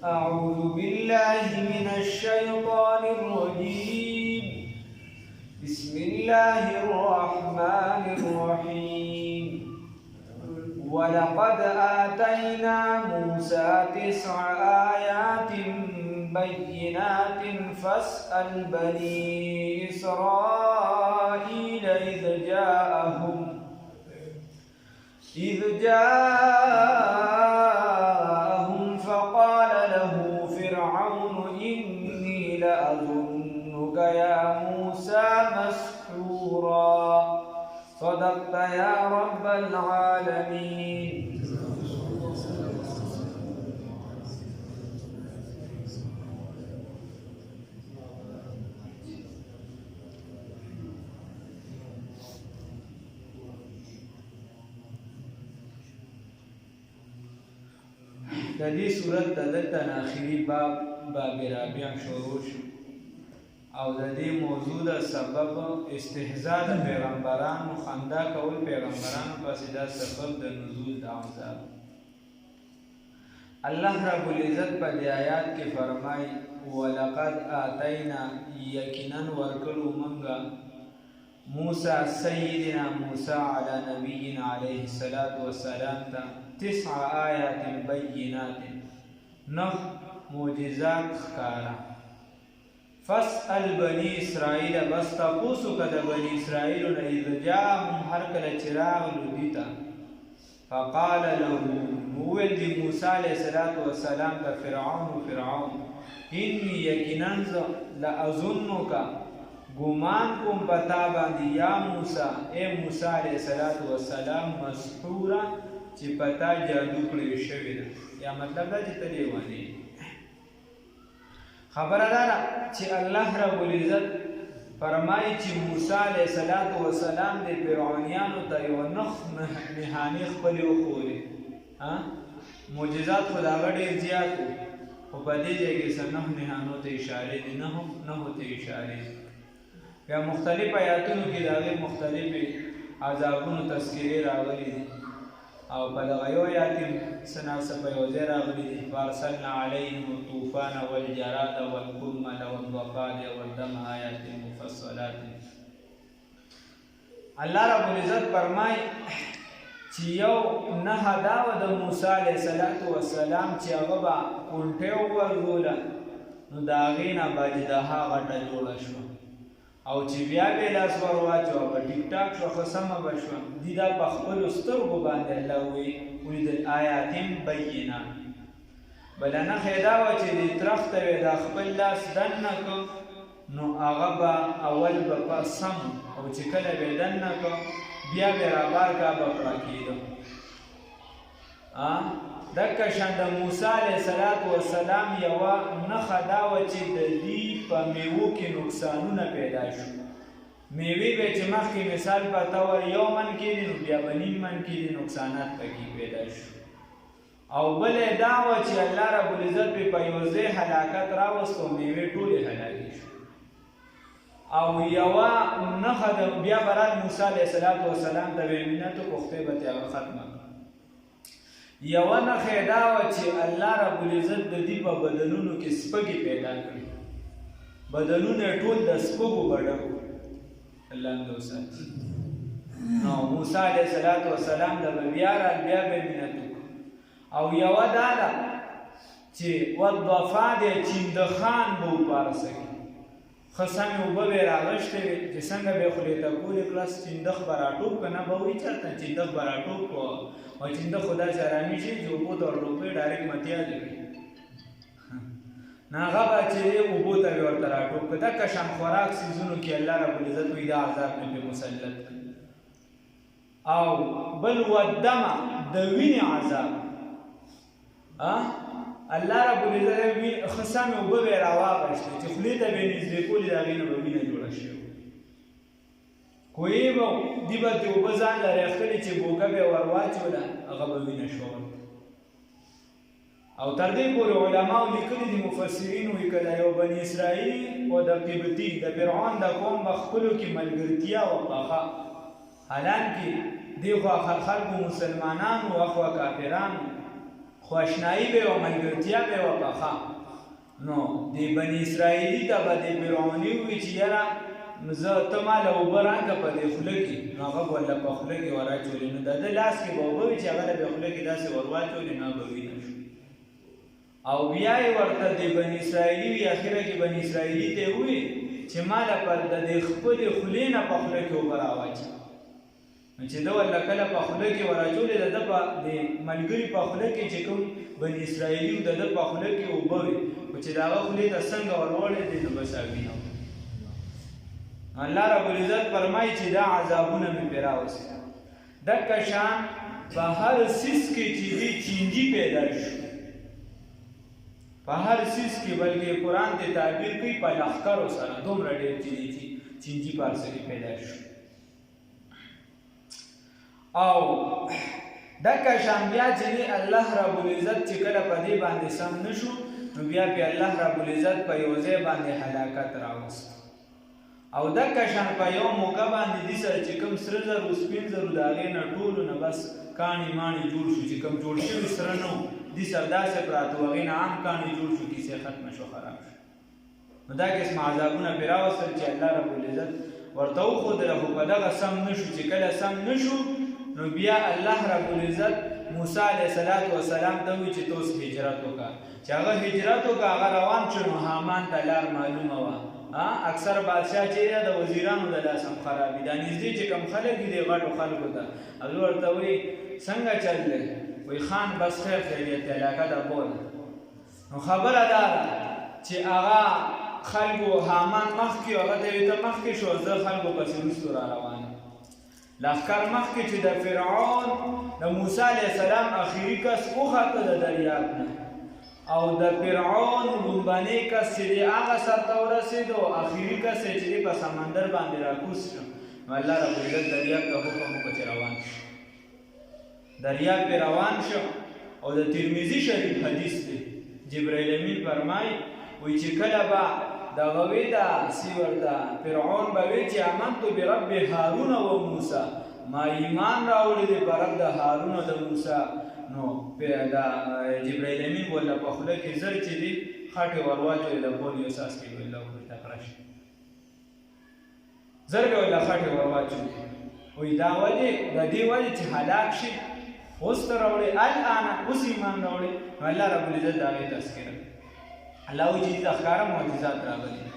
أعوذ بالله من الشيطان الرجيم. بسم الله الرحمن الرحيم. ولقد آتينا موسى 9 آيات بينات فاسأل بني إسرائيل إذ جاءهم فقال له فرعون إني لأظنك يا موسى مسحورا. صدقت يا رب العالمين. د دې صورت د دلته آخري باب رابع شروع شو او د دې موضوع د سبب استهزاء د پیغمبرانو، خندا کول پیغمبرانو پسې دا سبب د نزول د عذاب. الله رب العزت په دې آیات کې فرمایي ولقد آتینا، یقینا ورکړو موږ موسی سیدنا موسی علی نبینا علیه الصلاة والسلام ته 9 آیات بینات، 9 معجزات ښکارا. فاسأل بنی اسرائیل، بس تاسو که د بنی اسرائیل نه اذ جاءهم، هر کله چې راغلو دوی ته، فقال له، وویل د موسی علیه السلام ته فرعون انی یقینا لأظنک، ګمان کوم په تا باندې یا موسی، ای موسی علیه السلام مسحورا، چې پتا جادو کړی شوی ده، یا مطلب دا چې ته لیونی. خبره دا ده چې الله رب العزت فرمایي چې موسی علیه السلام د فرعونیانو ته یو نښانې خپلې وښودې. معجزات خو د هغه ډېر زیات وو، خو په دې ځای کې څه 9 نښانو ته اشارې دي، 9 ته اشارې. بیا مختلف آیاتونو کې د هغې مختلفې عذابونو تذکرې راغلي دي، او په دغه یو آیات کې څه ناڅه په یو ځای راغلي دي فارسلنا علیهم الطوفان والجراد والقمل والضفادع والدم آیات مفصلات. الله رب العزت فرمایي چې یو نښه دا وه د موسی علیه السلام چې هغه به کونټۍ وغورځوله، نو د هغې نه باجدها غټه جوړه شوه، او چې بیا به لاس ور واچوه به ټیک ټاک شوه، ښه سمه به شوه. دي دا په خپلو سترګو باندې الله ولیدل آیات بینات. بله نښه یې دا وه چې د ترخته وې دا خپل لاس دننه کړ، نو هغه به اول به په سم، او چې کله به یې دننه کړ بیا به یې رابار کا به پړه کېده. دکه شان د موسی علیه السلام یوه نښه دا وه چې د دې په میوو کې نقصانونه پیدا شو. میوې به چې مخکې مثال په طور 1 من کېدې، نو بیا به 1.5 من کېدې، نقصانات پکې پیدا شو. او بله دا وه چې الله رب العزت به په یو ځای هلاکت راوست او میوې ټولې هلاکې شو. او یوه نښه بیا به رال موسی علیه السلام ته ویې منتو پختې به تې هغه ختمه کړه. یوه نښه یې دا وه چې الله رب العزت د دې په بدنونو کې سپږې پیدا کړي، بدنونه یې ټول د سپږو به ډک وو. الله دې وساتي. نو موسی علیه السلام ته به بیا به منت وکړو. او یوه دا ده چې والضفادع، چیندخان به وپارسه کړي، ښه سمې اوبه به یې راغشتې وې چې څنګه به یې خولې ته پورې کړس، چیندخ به راټوپ که نه به وایي چېرته چیندخ به راټوپ کړو، او چیندخ خو داسې ارامي شي چې اوبو ته ورټوپوي ډایرکټ متیازې کړي، نه هغه به چې اوبو ته به ورته راټوپ کړه. دکه شان خوراک څیزونو کې الله رب العزت وایي دا عذاب مې پرې مسلط کړي. او بل ودمه، د وینې عذاب، الله رب العزت ښه سمې اوبه به یې راواغشتې چې خولې ته به یې نږدې کولې، د هغې نه به وینه جوړه شوې، کوهی به دي به ترې اوبه ځان لرې اخلي چې بوګه به یې ور واچوله، هغه به وینه شوه. او تر دې پورې علماو لیکلي دي، مفسرین وایي که د یو بني اسرائیل او د قبطي د فرعون د قوم په خپلو کې ملګرتیا وه، حالانکې دې خوا خلکو مسلمانانو اخوا کافرانو، خواشنایی به او ملګرتیا به او پخا نو دی بنی اسرائیلی ته به د فرعوني ووي چې یاره زه ته ماله اوبه راکړه په دې خوله کې نو هغه به ورله په خوله کې ور اچولې نو د ده لاس کې به اوبه وي چې هغه له به خوله کې داسې ور واچولې نو به وینه شو او بیا یې ورته د بني اسرائیلي وي اخره کې بني اسرائیلي ته ووي چې ماله پر د دې خپلې خولې نه په خوله کې اوبه راواچي نو چې ده ورله کله په خوله کې ور اچولې د ده په د ملګري په خوله کې چې کوم بني اسرائیلي و د ده په خوله کې اوبه وي خو چې د هغه خولې ته څنګه ور وړې دي نو بس وینه الله رب العزت فرمایي چې دا عذابونه مې پرې راوستي دکه شان په هر څیز کې چې دي چینجي پیدا شو په هر څیز کې بلکې قرآن دې تعبیر کوي په لښکرو سره دومره ډېر چې دي چینجي په هر څه کې پیدا شو او دکه شان بیا چې الله رب العزت چې کله په دې باندې سم نشو نو بیا په الله رب العزت په یو ځای باندې هلاکت راوست او دکه شان په یو موقع باندې دې سره چې کوم سره زر او سپین زر د هغې نه ټولو نه بس کاڼي ماڼي جوړ شو چې کوم جوړ شوي سره نه و دې سره داسې پراته و هغې نه عام کاڼي جوړ شو کیسې ختمه شو خراب شو نو دا قسم عذابونه پرې راوستل چې الله رب العزت ورته وښودله خو په دغه سم نه شو چې کله سم نه شو نو بیا الله رب العزت موسی علیه السلام ته ووایي چې ته اوس هجرت وکړه چې هغه هجرت وکړه هغه روان شو نو حامان ته لار معلومه وه اکثر بادشاه چې د وزیرانو د لاس هم خرابي دا نږدې چې کوم خلک دي د غټو خلکو ته هغه ورته وایي څنګه چل دی وایي خان بس خیر خیریت دی علاقه ده بوله نو خبره دا ده چې هغه خلکو حامان مخکې هغه ته وایي ته مخکې شو زه خلکو پسې وروستو را روان لښکر مخکې چې د فرعون د موسی علیه السلام اخري کس وخته د دریاب نه او د فرعون لومبنی کس چې دی هغه سر ته ورسېد او اخري کس چې دی په سمندر باندې راکوز شو نو الله رب العزت دریاب ته حکم وکړ چې روان شو دریاب پې روان شو او د ترمذي شریف حدیث دی جبرائیل امین فرمایي وایي چې کله به دغه وی دا سی ورته فرعون به وی چې آمنتو برب هارون و موسی ما ایمان راوړی دی په رب د هارون او د موسی نو دا جبرائیل امین ولا په خوله کې زر چې دی خاټې ور واچولې د بول یو څاڅکي به الله ورته تکړه شي زر به ولا خاټې ور واچولې وایي دا ولې د دې ولې چې هلاک شي اوس ته راوړې الآن اوس ایمان راوړې نو الله رب العزت د هغې تذکره الله وایي چې د ښکاره معجزات راغلي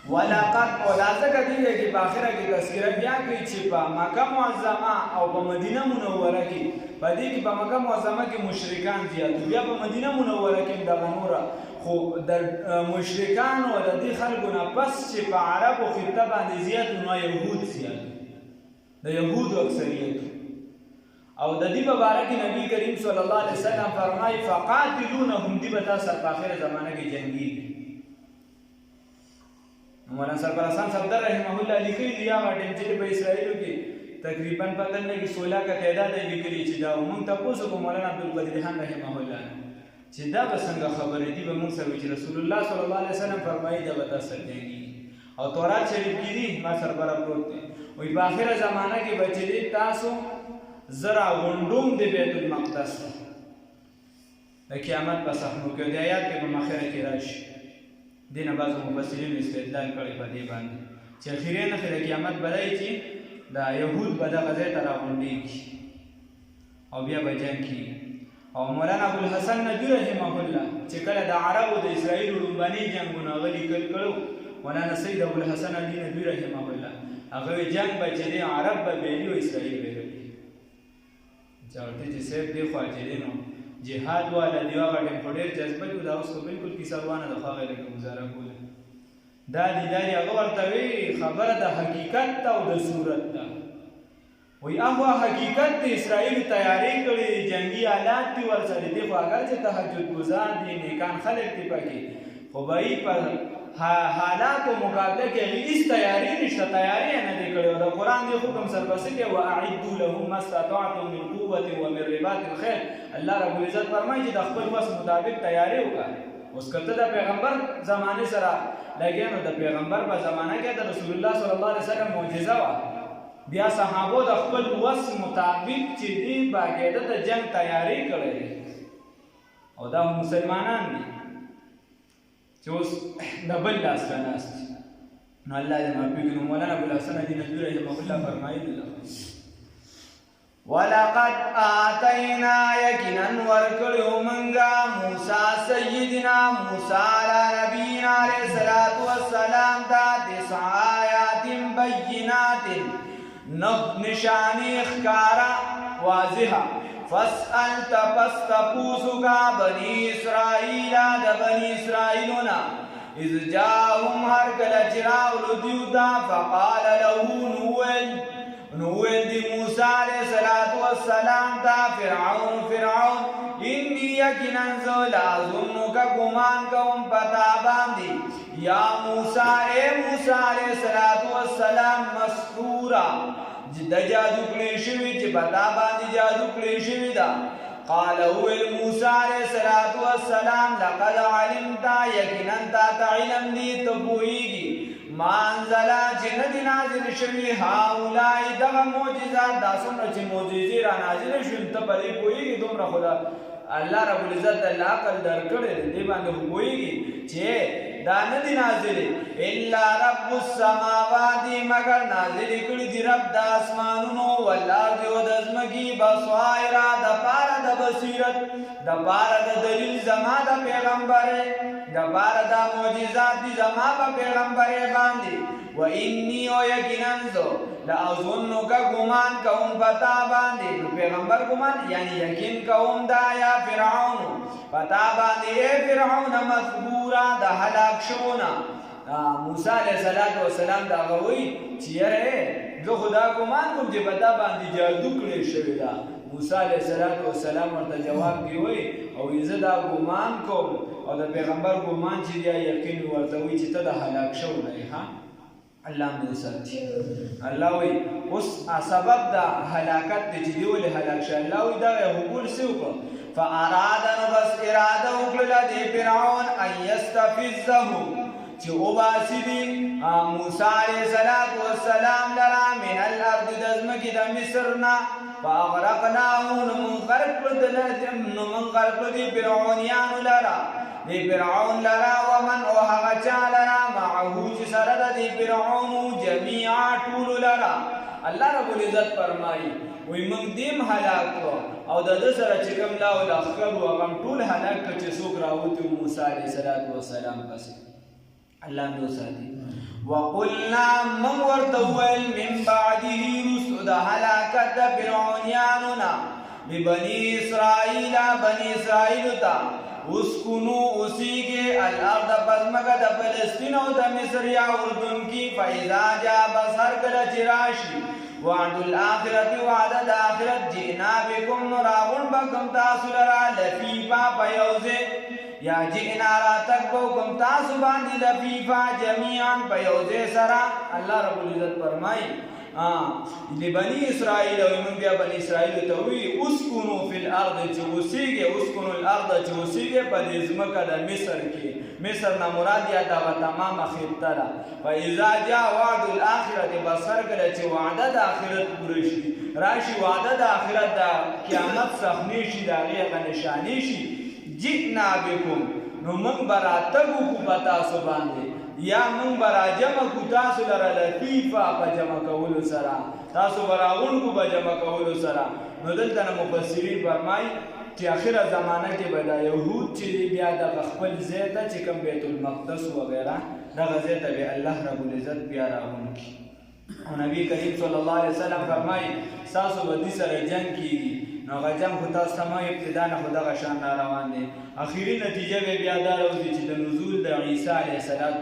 ولقد او دا ځکه دی چې په آخره کې تذکره بیا کوي چې په مکه معظمه او په مدینه منوره کې په دې کې په مکه معظمه کې مشرکان زیات بیا په مدینه منوره کې دغه نوره خو د مشرکانو او د دې خلکو نه پس چې په عربو خطه باندې زیات نو یهود زیات د یهودو اکثریت او د دې په باره کې نبی کریم صلی الله علیه وسلم فرمایي فقاتلونهم دې به تاسو په آخره زمانه کې جنګېږي مولانا سربراز صفدر رحمه الله لیکلي دي هغه ټیم چې په اسرائیلو کې تقریبا پته نه لګي 16 کا تعداد یې لیکلي چې دا موږ تاسو کو مولانا عبدالقادر خان رحمه الله چې دا به څنګه خبرې دي به موږ سره چې رسول الله صلی الله علیه وسلم فرمایي دا به تاسو جنګېږي او تورات شریف کې دي ما سربراز پروت دی وایي په آخره زمانه کې بچی تاسو زرا غونډوم د بیت المقدس د قیامت په صحنو کې د آیات کې په مخیره کې راشي دینه بعضو مفسرین استدلال کړی په دې باندې چې اخري نښې د قیامت به دی چې دا یهود به دغه ځای ته راغونډېږي او بیا به جنګ کېږي او مولانا ابوالحسن ندوي رحمه الله چې کله د عربو د اسرائیلو لومبني جنګونه هغه لیکل کړو مولانا سید ابوالحسن علي ندوي رحمه الله هغه جنګ به چې دی عرب به بېلي او اسرائیل به ګټي چې ورته چې صاحب دی خوا چې دی نو جهاد والا دی هغه ټیم خو ډېر جذبه کړو دا اوس خو بلکل کیسه روانه ده خو هغه لږه ګزاره کوله دا دي هغه ورته وی خبره د حقیقت ته او د صورت ته وایي هغه حقیقت د اسرائیلو تیاری کړې جنګي آلات دي ورسره دي خو اگر چې تهجد ګزار دي نیکان خلک دي پکې خو به یې په حالاتو مقابله کې هیڅ تیاری نشته تیاری نه دی کړې او د قرآن دی حکم سرپسې کې واعدوا لهم ما استطعتم من قوة ومن رباط الخيل الله رب العزت فرمایي چې د خپل وس مطابق تیاری وکړه اوس کته د پیغمبر زمانه سره لګیا نو د پیغمبر په زمانه کې د رسول الله صلی الله علیه وسلم معجزه وه بیا صحابو د خپل وس مطابق چې دی باقاعده د جنگ تیاری کړی او دا مسلمانان دي چې اوس د بل لاس ته ناست دي. نو الله دې معافي کړي. مولانا ابوالحسن دي نجوی رحمه الله فرمایي ولقد آتینا یقینا ورکړو منګه موسی سیدنا موسی علی نبینا علیہ الصلوۃ والسلام ته 9 آیات بینات نشانی ښکارا واضحه فاسأل تپس تپوسو کا بنی اسرائیل د بنی اسرائیلونا اذ جاءهم هر کله چې راغلو دیو ته فقال له نوویل دی موسی علیہ السلام ته فرعون انی یقینا زه لاظنک ګمان کوم پتا باندې یا موسی اے موسی علیہ السلام مسحورا د جادو کړی شوی چې پتا باندې جادو کړی شوی دا. قال موسی علیہ السلام لقد علمت یقینا تا علم دی ته پوهیږي ما انزل چې ندی نازل شوی هؤلاء دغه معجزات دا څومره چې معجزې را نازل شوې ته پرې پوهیږي دومره خدا الله رب العزت د عقل درکړی دی باندې پوهیږي چې دا ندی نازل الا رب السماوات مگر نازل کړي دی رب د اسمانونو والارض او د ځمکې بصائر د پاره د بصیرت د پاره د دلیل زما د پیغمبر د پاره د معجزات دي زما په پیغمبر باندې و انی او یقینا ذو لا اظنک ګمان کوم پتا باندې پیغمبر ګمان یعنی یقین کوم دا یا فرعون پتا باندې فرعون مسبورا د هلاک شونا. موسی علیہ السلام دا غوي چې یاره زه خدا ګمان کوم چې پتا باندې جادو کړی شوی دا. موسی علیہ السلام ورته جواب کوي او زه دا ګمان کوم او د پیغمبر ګمان چې دی یقین ورته وي چې ته د هلاک شو نه ها الله مې ساتي. الله وي اوس سبب دا هلاکت دی چې دی ولې هلاک شو الله وي دا حقوق سوق فاراد بس اراده وکړه د فرعون ان یستفزه چې او باسي موسی علیہ السلام لرا من الارض د ځمکې د مصر نه فاغرقناه من غرق دي فرعونیانو لرا دی فرعون لرا ومن او هغه چا لرا معه چې سره د فرعون جميعا ټول لرا. الله رب العزت فرمایي وی موږ دیم هلاک کړو او د دې سره چې کوم لا او لخر او غم ټول هلاک کړ چې څوک راوته موسی علیہ السلام پسې الله دې ساتي. وقلنا من ورتول من بعده رسل هلاکت فرعونیانو نا ببنی اسرائیل تا اسکنو اسی کے الارض پزمکا دا فلسطین و دا مصر یا اردن کی فیضا جا بسر کل چراشی وعد الاخرت وعد دا آخرت جئنا بکم نراغن بکم تاسو لرا لفیفا پیوزے یا جئنا را تک بکم تاسو باندی لفیفا جمیعا پیوزے سرا. اللہ رب العزت فرمائی لبنی اسرائیل او من بیا بنی اسرائیل ته وی اسكنوا فی الارض چوسیږي اسكنوا الارض چوسیږي په دې ځمکه د مصر کې مصر نه مراد یا دا تمام خطه ده. فاذا جاء وعد الاخره بصر کله چې وعده د اخرت پوره شي راشي وعده د اخرت د قیامت سخنی شي دا غیغه نشانی شي جئنا بكم نو من براتګو کو پتا سو باندې یا من برا جمع کو تاسو لره لطیفه په جمع کولو سره تاسو براغون کو په جمع کولو سره. نو دلته مفسرین فرمایي چې اخره زمانه کې به دا یهود چې بیا د خپل ځای ته چې کوم بیت المقدس وغیرہ دغه ځای ته به الله رب العزت بیا راغونکي. او نبی کریم صلی الله علیه وسلم فرمایي تاسو به دې سره جنگ کیږي نو هغه جنگ خو تاسو ته ابتدا نه خو دغه شان روان دی. اخیری نتیجه به بیا دا راوځي چې د نزول د عیسی علیه السلام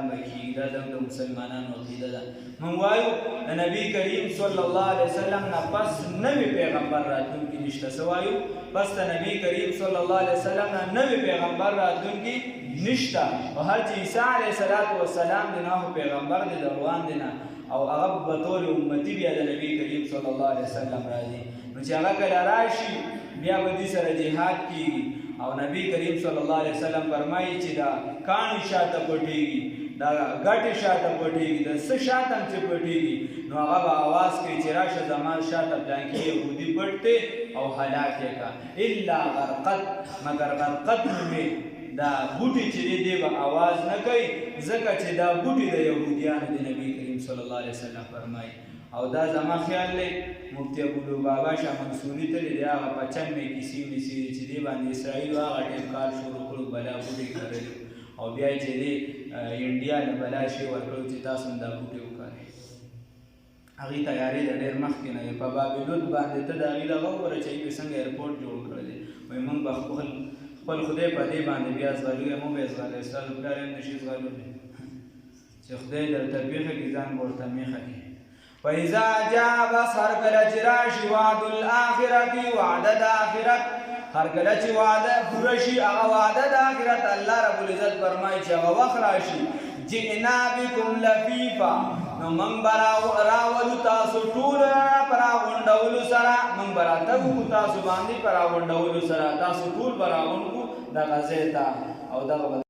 به کېږي. دا زموږ د مسلمانانو عقیده ده. موږ وایو د نبی کریم صلی الله علیه وسلم نه پس نوی پیغمبر راتلونکي نشته. څه وایو؟ پس د نبی کریم صلی الله علیه وسلم نه نوی پیغمبر راتلونکي نشته. او هر چې عیسی علیه السلام دی نو پیغمبر دی روان دی نه او هغه به طور امتی بیا د نبی کریم صلی الله علیه وسلم راځي. نو چې هغه کله راشي بیا به دې سره جهاد کېږي. او نبی کریم صلی الله علیه وسلم فرمایي چې دا کاڼي شاته پټېږي دا ګټې شاته پټېږي د څه شاته هم چې پټېږي نو هغه به اواز کوي چې راشه زما شاته پلانکي یهودي پټ دی او هلاک یې کا الا غرقت مگر غرقت نومې دا بوټي چې دی به आवाज نه کوي ځکه چې دا بوټي د یهودیانو د نبی کریم صلی الله علیه وسلم فرمایي او دا زما خیال دی مفتی ابوالبابا شاه منصوري ته دی هغه 95 کیسې ویسي چې دی باندې اسرائیل هغه ټیم کار شروع کړو بلا بوټي کړل او بیا چې دی انډیا نه بلا شي ورکړو چې تاسو دا بوټي وکړئ هغې تیارې د ډېر مخکې نه په بابلون باندې ته د هغې دغه وګوره چې هغوی څنګه ایرپورټ جوړ کړی دی وایي موږ به خپل خدای په دې باندې بیا زغلو موږ به یې زغلی ستاسو پلار هم نشي زغلولی چې خدای درته پېښه کړي ځان به ورته میښه کړي فاذا جاء بس هر کله چې راشي وعد الاخرة وعده د آخرت هر کله چې وعده پوره شي هغه وعده د آخرت الله رب العزت فرمایي چې هغه وخت راشي جئنا بكم لفیفا نو من راولو تاسو ټول پر راغونډولو سره من براتګو تاسو باندې پر راغونډولو سره تاسو ټول پر راغونډو دغه ځای ته او دغه